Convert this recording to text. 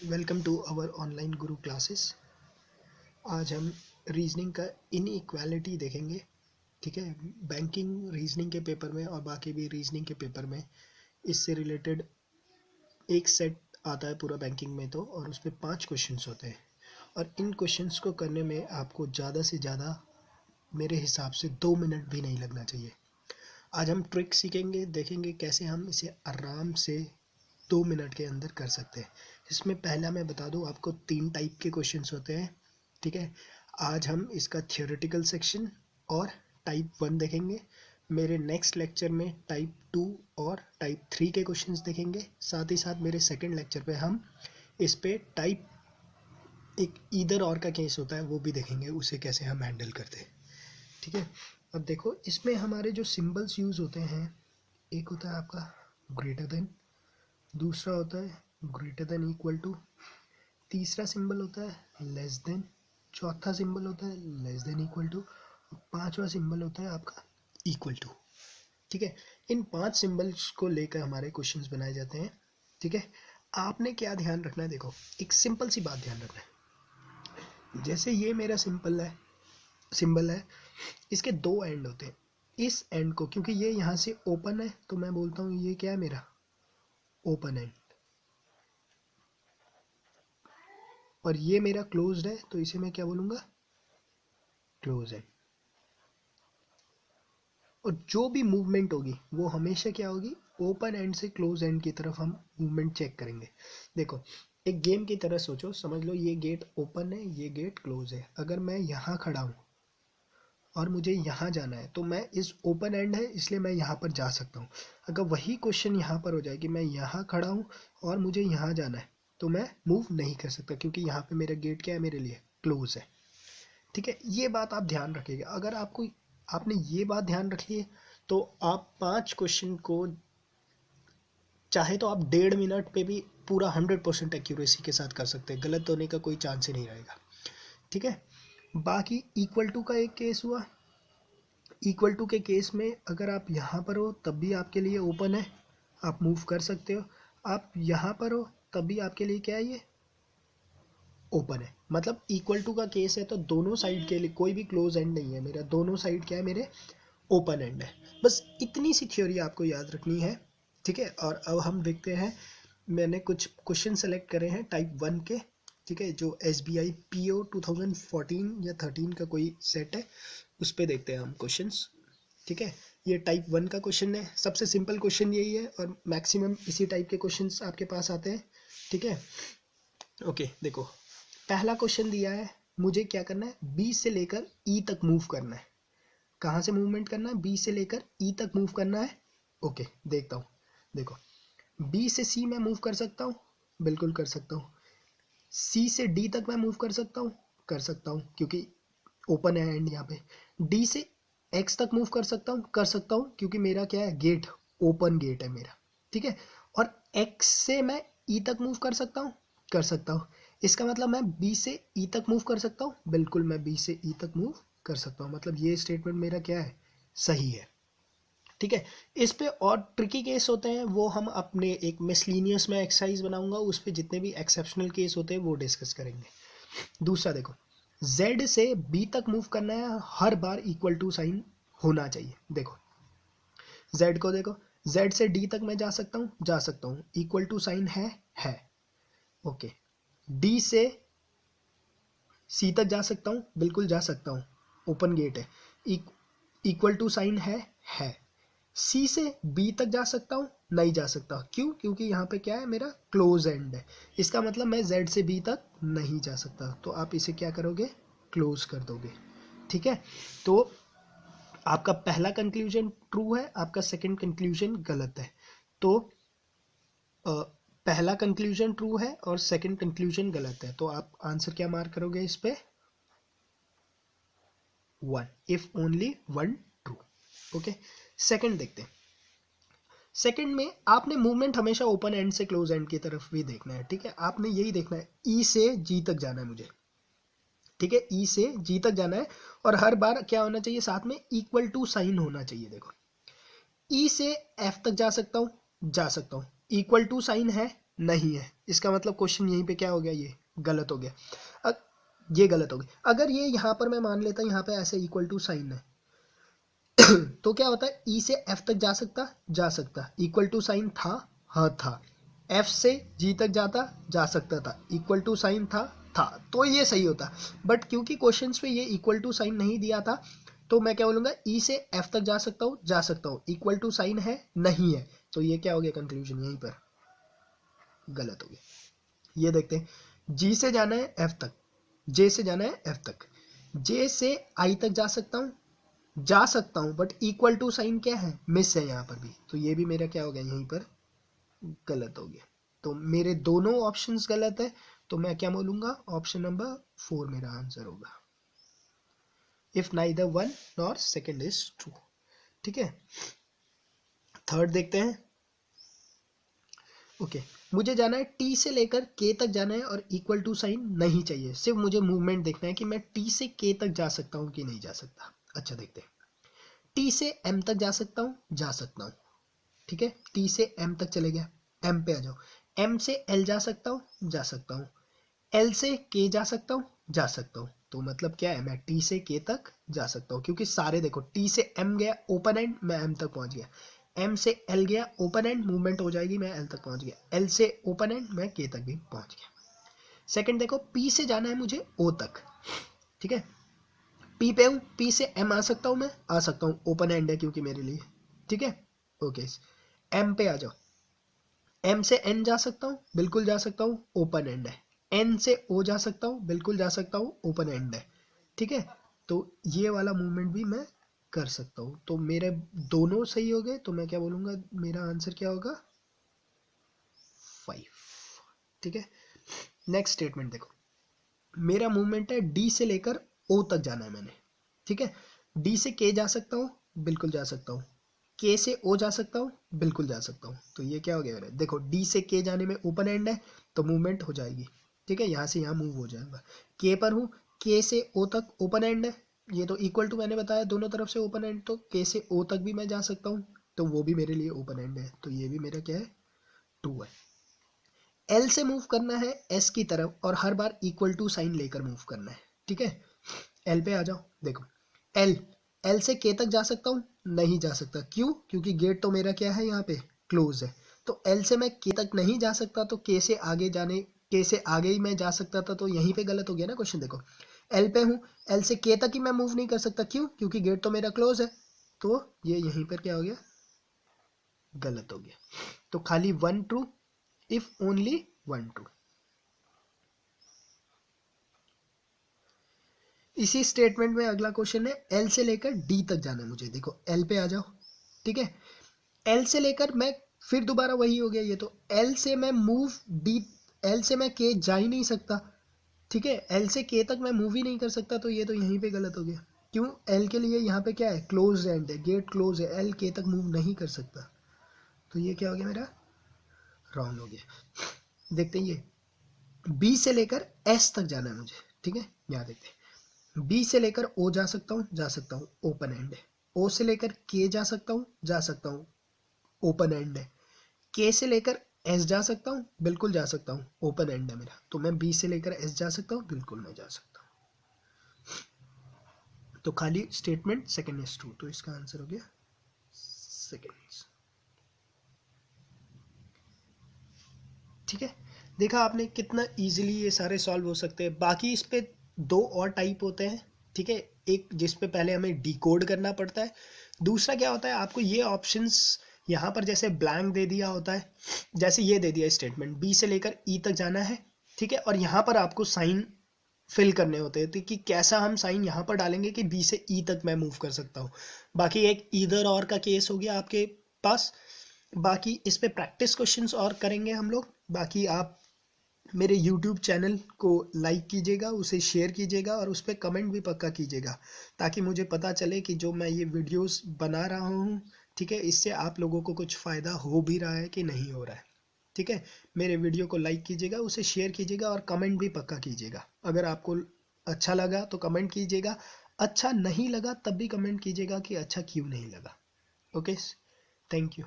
Welcome to our online Guru classes. आज हम reasoning का इनइक्वालिटी देखेंगे। ठीक है, बैंकिंग रीजनिंग के पेपर में और बाकी भी रीजनिंग के पेपर में इससे रिलेटेड एक सेट आता है पूरा बैंकिंग में तो, और उसमें 5 क्वेश्चंस होते हैं और इन क्वेश्चंस को करने में आपको ज़्यादा से ज़्यादा मेरे हिसाब से 2 मिनट भी नहीं लगना चाहिए। आज हम ट्रिक सीखेंगे, देखेंगे कैसे हम इसे आराम से 2 मिनट के अंदर कर सकते हैं। इसमें पहला मैं बता दूं आपको 3 टाइप के क्वेश्चंस होते हैं। ठीक है, आज हम इसका थियोरेटिकल सेक्शन और टाइप 1 देखेंगे। मेरे नेक्स्ट लेक्चर में टाइप 2 और टाइप 3 के क्वेश्चंस देखेंगे। साथ ही साथ मेरे सेकंड लेक्चर पे हम इस पे टाइप एक ईदर और का केस होता है वो भी देखेंगे, उसे कैसे हम हैंडल करते हैं। ठीक है, अब देखो इसमें हमारे जो सिंबल्स यूज़ होते हैं, एक होता है आपका ग्रेटर देन, दूसरा होता है ग्रेटर देन इक्वल टू, तीसरा सिंबल होता है लेस देन, चौथा सिंबल होता है लेस देन इक्वल टू, और पांचवा सिंबल होता है आपका इक्वल टू। ठीक है, इन 5 सिंबल्स को लेकर हमारे क्वेश्चंस बनाए जाते हैं। ठीक है, आपने क्या ध्यान रखना है, देखो एक सिंपल सी बात ध्यान रखना है। जैसे ये मेरा सिंबल है, इसके 2 एंड होते हैं। इस एंड को, क्योंकि ये यहाँ से ओपन है तो मैं बोलता हूँ ये क्या है, मेरा ओपन एंड, और ये मेरा क्लोज्ड है तो इसे मैं क्या बोलूँगा, क्लोज एंड। और जो भी मूवमेंट होगी वो हमेशा क्या होगी, ओपन एंड से क्लोज एंड की तरफ हम मूवमेंट चेक करेंगे। देखो एक गेम की तरह सोचो, समझ लो ये गेट ओपन है, ये गेट क्लोज है। अगर मैं यहाँ खड़ा हूँ और मुझे यहाँ जाना है तो मैं, इस ओपन एंड है इसलिए मैं यहाँ पर जा सकता हूँ। अगर वही क्वेश्चन यहाँ पर हो जाए कि मैं यहाँ खड़ा हूँ और मुझे यहाँ जाना है तो मैं मूव नहीं कर सकता, क्योंकि यहाँ पे मेरा गेट क्या है, मेरे लिए क्लोज है। ठीक है, ये बात आप ध्यान रखिएगा। अगर आपने ये बात ध्यान रखी है तो आप 5 क्वेश्चन को चाहे तो आप 1.5 मिनट पे भी पूरा 100% एक्यूरेसी के साथ कर सकते हैं, गलत होने का कोई चांस ही नहीं रहेगा। ठीक है, बाकी इक्वल टू का एक केस हुआ। इक्वल टू के केस में अगर आप यहाँ पर हो तब भी आपके लिए ओपन है, आप मूव कर सकते हो। आप यहाँ पर हो तब भी आपके लिए क्या है, ये ओपन है। मतलब इक्वल टू का केस है तो दोनों साइड के लिए कोई भी क्लोज एंड नहीं है मेरा, दोनों साइड क्या है, मेरे ओपन एंड है। बस इतनी सी थ्योरी आपको याद रखनी है। ठीक है, और अब हम देखते हैं, मैंने कुछ क्वेश्चन सेलेक्ट करे हैं टाइप 1 के। ठीक है, जो SBI PO 2014 या 13 का कोई सेट है, उस पर देखते हैं हम क्वेश्चंस। ठीक है, ये टाइप 1 का क्वेश्चन है, सबसे सिंपल क्वेश्चन यही है और मैक्सिमम इसी टाइप के क्वेश्चंस आपके पास आते हैं। ठीक है, ओके देखो पहला क्वेश्चन दिया है, मुझे क्या करना है, बी से लेकर ई तक मूव करना है। कहाँ से मूवमेंट करना है, बी से लेकर ई तक मूव करना है। ओके देखता हूँ, देखो बी से सी मैं मूव कर सकता हूँ, बिल्कुल कर सकता हूँ। सी से डी तक मैं मूव कर सकता हूँ क्योंकि ओपन है एंड यहाँ पे। डी से एक्स तक मूव कर सकता हूँ क्योंकि मेरा क्या है, गेट ओपन गेट है मेरा। ठीक है, और एक्स से मैं ई तक मूव कर सकता हूँ। इसका मतलब मैं बी से ई तक मूव कर सकता हूँ, बिल्कुल मैं बी से ई तक मूव कर सकता हूँ। मतलब ये स्टेटमेंट मेरा क्या है, सही है। ठीक है, इस पे और ट्रिकी केस होते हैं वो हम अपने एक मिसलीनियस में एक्सरसाइज बनाऊंगा, उस पे जितने भी एक्सेप्शनल केस होते हैं वो डिस्कस करेंगे। दूसरा देखो, Z से B तक मूव करना है, हर बार इक्वल टू साइन होना चाहिए। देखो Z को देखो, Z से D तक मैं जा सकता हूँ, इक्वल टू साइन है। ओके, D से C तक जा सकता हूँ, बिल्कुल जा सकता हूँ, ओपन गेट है, इक्वल टू साइन है। सी से बी तक जा सकता हूँ, नहीं जा सकता। क्यों, क्योंकि यहाँ पे क्या है, मेरा क्लोज एंड है। इसका मतलब मैं जेड से बी तक नहीं जा सकता, तो आप इसे क्या करोगे, क्लोज कर दोगे। ठीक है, तो आपका पहला कंक्लूजन ट्रू है, आपका सेकंड कंक्लूजन गलत है। तो पहला कंक्लूजन ट्रू है और सेकंड कंक्लूजन गलत है, तो आप आंसर क्या मार्क करोगे इस पे, 1, if only 1 true. Okay, second देखते हैं। सेकंड में आपने मूवमेंट हमेशा ओपन एंड से क्लोज एंड की तरफ भी देखना है। ठीक है, आपने यही देखना है, ई से जी तक जाना है मुझे। ठीक है, ई से जी तक जाना है और हर बार क्या होना चाहिए, साथ में इक्वल टू साइन होना चाहिए। देखो ई से एफ तक जा सकता हूँ, इक्वल टू साइन है नहीं है, इसका मतलब क्वेश्चन यहीं पे क्या हो गया, ये गलत हो गया। ये गलत हो गया। अगर ये यहाँ पर मैं मान लेता यहाँ पे ऐसे इक्वल टू साइन है तो क्या होता है, ई से एफ तक जा सकता, इक्वल टू साइन था, हाँ था, एफ से जी तक जा सकता था, इक्वल टू साइन था, तो ये सही होता। बट क्योंकि क्वेश्चंस में ये इक्वल टू साइन नहीं दिया था, तो मैं क्या बोलूंगा, ई से एफ तक जा सकता हूँ, इक्वल टू साइन है नहीं है, तो ये क्या हो गया, कंक्लूजन यहीं पर गलत हो गया। ये देखते हैं, जी से जाना है एफ तक, जे से जाना है एफ तक, जे से आई तक जा सकता हूं, बट इक्वल टू साइन क्या है, मिस है यहाँ पर भी, तो ये भी मेरा क्या हो गया, यहीं पर गलत हो गया। तो मेरे दोनों ऑप्शंस गलत है, तो मैं क्या बोलूंगा, ऑप्शन नंबर 4 मेरा आंसर होगा, if neither one nor second is true. ठीक है, थर्ड देखते हैं। ओके, मुझे जाना है टी से लेकर के तक जाना है और इक्वल टू साइन नहीं चाहिए, सिर्फ मुझे मूवमेंट देखना है कि मैं टी से के तक जा सकता हूँ कि नहीं जा सकता। अच्छा देखते हैं, टी से एम तक जा सकता हूँ, ठीक है, टी से एम तक चले गया, एम पे आ जाओ, एम से एल जा सकता हूँ, एल से के जा सकता हूँ, तो मतलब क्या है, मैं टी से के तक जा सकता हूँ, क्योंकि सारे देखो, टी से एम गया ओपन एंड, मैं एम तक पहुंच गया, एम से एल गया ओपन एंड, मूवमेंट हो जाएगी, मैं एल तक पहुंच गया, एल से ओपन एंड, मैं के तक भी पहुंच गया। सेकंड देखो, पी से जाना है मुझे ओ तक, ठीक है, पी पे हूँ, पी से एम आ सकता हूँ, मैं आ सकता हूँ, ओपन एंड है क्योंकि मेरे लिए, ठीक है। ओके, एम पे आ जाओ, एम से एन जा सकता हूँ, बिल्कुल जा सकता हूँ, ओपन एंड है, एन से ओ जा सकता हूँ, बिल्कुल जा सकता हूँ, ओपन एंड है, ठीक है। तो ये वाला मूवमेंट भी मैं कर सकता हूँ, तो मेरे दोनों सही हो गए, तो मैं क्या बोलूँगा, मेरा आंसर क्या होगा, 5। ठीक है, नेक्स्ट स्टेटमेंट देखो, मेरा मूवमेंट है डी से लेकर ओ तक जाना है मैंने, ठीक है, डी से के जा सकता हूँ, बिल्कुल जा सकता हूँ, के से ओ जा सकता हूँ, बिल्कुल जा सकता हूँ, तो ये क्या हो गया मेरा, देखो डी से के जाने में ओपन एंड है, तो मूवमेंट हो जाएगी, ठीक है, यहाँ से यहाँ मूव हो जाएगा। के पर हूँ, के से ओ तक ओपन एंड है, ये तो इक्वल टू मैंने बताया दोनों तरफ से ओपन एंड, तो के से ओ तक भी मैं जा सकता हूँ, तो वो भी मेरे लिए ओपन एंड है, तो ये भी मेरा क्या है, 2 है। एल से मूव करना है एस की तरफ और हर बार इक्वल टू साइन लेकर मूव करना है, ठीक है। एल पे आ जाओ, देखो एल, एल से के तक जा सकता हूँ, नहीं जा सकता, क्यों, क्योंकि गेट तो मेरा क्या है, यहाँ पे क्लोज है, तो एल से मैं के तक नहीं जा सकता, तो के से आगे के से आगे ही मैं जा सकता था, तो यहीं पे गलत हो गया ना क्वेश्चन। देखो एल पे हूँ, एल से के तक ही मैं मूव नहीं कर सकता, क्यों, क्योंकि गेट तो मेरा क्लोज है, तो ये यहीं पर क्या हो गया, गलत हो गया। तो खाली 1 ट्रू, इफ ओनली 1 ट्रू। इसी स्टेटमेंट में अगला क्वेश्चन है, एल से लेकर डी तक जाना है मुझे, देखो एल पे आ जाओ, ठीक है, एल से लेकर मैं, फिर दोबारा वही हो गया, ये तो एल से मैं मूव डी, एल से मैं के जा ही नहीं सकता, ठीक है, एल से के तक मैं मूव ही नहीं कर सकता, तो ये तो यहीं पे गलत हो गया, क्यों, एल के लिए यहाँ पे क्या है, क्लोज एंड है, गेट क्लोज है, एल के तक मूव नहीं कर सकता, तो ये क्या हो गया मेरा, रॉन्ग हो गया। देखते हैं ये, बी से लेकर एस तक जाना है मुझे, ठीक है, यहाँ देखते हैं, बी से लेकर ओ जा सकता हूँ, ओपन एंड है, ओ से लेकर के जा सकता हूँ, ओपन एंड है, के से लेकर एस जा सकता हूँ, बिल्कुल जा सकता हूँ, ओपन एंड है मेरा, तो मैं बी से लेकर एस जा सकता हूँ, बिल्कुल मैं जा सकता हूँ, तो खाली स्टेटमेंट सेकंड इज ट्रू, तो इसका आंसर हो गया सेकंड। ठीक है, देखा आपने कितना इजीली ये सारे सॉल्व हो सकते हैं। बाकी इस पे 2 और टाइप होते हैं, ठीक है, एक जिस पे पहले हमें डिकोड करना पड़ता है, दूसरा क्या होता है, आपको ये ऑप्शंस यहाँ पर जैसे ब्लैंक दे दिया होता है, जैसे ये दे दिया स्टेटमेंट, बी से लेकर ई तक जाना है, ठीक है, और यहाँ पर आपको साइन फिल करने होते हैं, तो कि कैसा हम साइन यहाँ पर डालेंगे कि बी से ई तक मैं मूव कर सकता हूँ। बाकी एक ईदर और का केस हो गया आपके पास। बाकी इस पे प्रैक्टिस क्वेश्चंस और करेंगे हम लोग। बाकी आप मेरे यूट्यूब चैनल को लाइक कीजिएगा, उसे शेयर कीजिएगा और उस पर कमेंट भी पक्का कीजिएगा, ताकि मुझे पता चले कि जो मैं ये वीडियोस बना रहा हूँ, ठीक है, इससे आप लोगों को कुछ फ़ायदा हो भी रहा है कि नहीं हो रहा है। ठीक है, मेरे वीडियो को लाइक कीजिएगा, उसे शेयर कीजिएगा और कमेंट भी पक्का कीजिएगा। अगर आपको अच्छा लगा तो कमेंट कीजिएगा, अच्छा नहीं लगा तब भी कमेंट कीजिएगा कि अच्छा क्यों नहीं लगा। Okay, thank you.